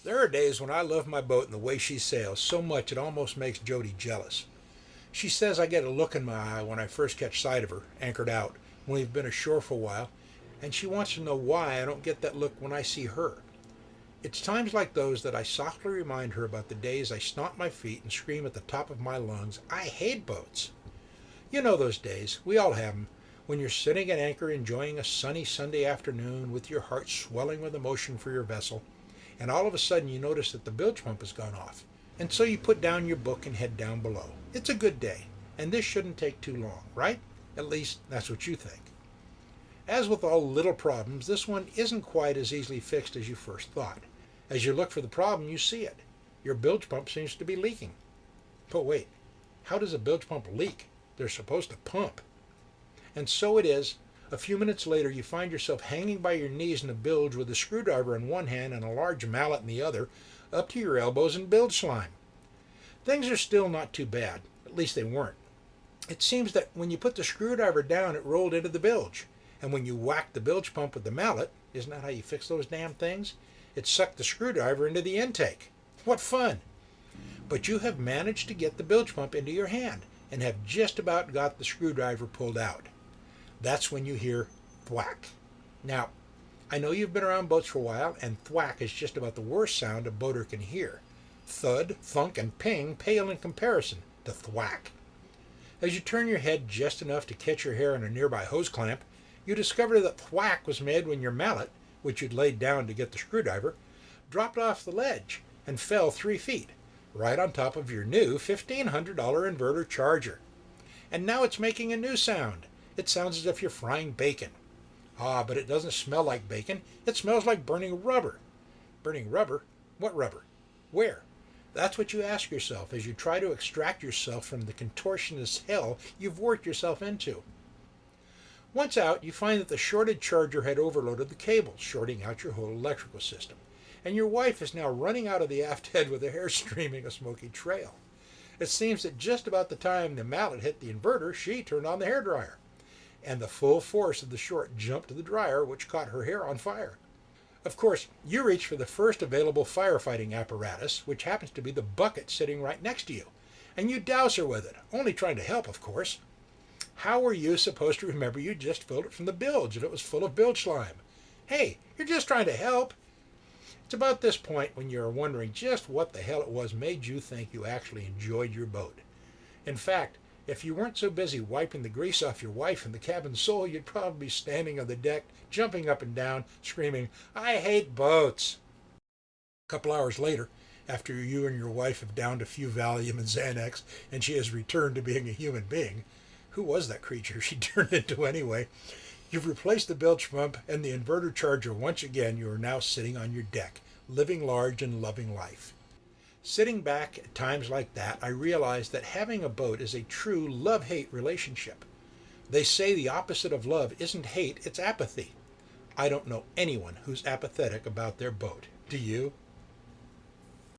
There are days when I love my boat and the way she sails so much it almost makes Jody jealous. She says I get a look in my eye when I first catch sight of her, anchored out, when we've been ashore for a while, and she wants to know why I don't get that look when I see her. It's times like those that I softly remind her about the days I stomp my feet and scream at the top of my lungs, I hate boats. You know those days, we all have them, when you're sitting at anchor enjoying a sunny Sunday afternoon with your heart swelling with emotion for your vessel, and all of a sudden you notice that the bilge pump has gone off. And so you put down your book and head down below. It's a good day, and this shouldn't take too long, right? At least that's what you think. As with all little problems, this one isn't quite as easily fixed as you first thought. As you look for the problem, you see it. Your bilge pump seems to be leaking. But wait, how does a bilge pump leak? They're supposed to pump. And so it is. A few minutes later, you find yourself hanging by your knees in a bilge with a screwdriver in one hand and a large mallet in the other, up to your elbows in bilge slime. Things are still not too bad. At least they weren't. It seems that when you put the screwdriver down, it rolled into the bilge. And when you whacked the bilge pump with the mallet, isn't that how you fix those damn things? It sucked the screwdriver into the intake. What fun! But you have managed to get the bilge pump into your hand and have just about got the screwdriver pulled out. That's when you hear thwack. Now, I know you've been around boats for a while, and thwack is just about the worst sound a boater can hear. Thud, thunk, and ping pale in comparison to thwack. As you turn your head just enough to catch your hair on a nearby hose clamp, you discover that thwack was made when your mallet, which you'd laid down to get the screwdriver, dropped off the ledge and fell 3 feet, right on top of your new $1,500 inverter charger. And now it's making a new sound. It sounds as if you're frying bacon. Ah, but it doesn't smell like bacon. It smells like burning rubber. Burning rubber? What rubber? Where? That's what you ask yourself as you try to extract yourself from the contortionist hell you've worked yourself into. Once out, you find that the shorted charger had overloaded the cables, shorting out your whole electrical system. And your wife is now running out of the aft head with her hair streaming a smoky trail. It seems that just about the time the mallet hit the inverter, she turned on the hairdryer, and the full force of the short jumped to the dryer, which caught her hair on fire. Of course, you reach for the first available firefighting apparatus, which happens to be the bucket sitting right next to you, and you douse her with it, only trying to help, of course. How were you supposed to remember you just filled it from the bilge and it was full of bilge slime? Hey, you're just trying to help. It's about this point when you're wondering just what the hell it was made you think you actually enjoyed your boat. In fact, if you weren't so busy wiping the grease off your wife and the cabin soul, you'd probably be standing on the deck, jumping up and down, screaming, I hate boats. A couple hours later, after you and your wife have downed a few Valium and Xanax, and she has returned to being a human being, who was that creature she turned into anyway? You've replaced the bilge pump and the inverter charger once again. You are now sitting on your deck, living large and loving life. Sitting back at times like that, I realize that having a boat is a true love-hate relationship. They say the opposite of love isn't hate, it's apathy. I don't know anyone who's apathetic about their boat. Do you?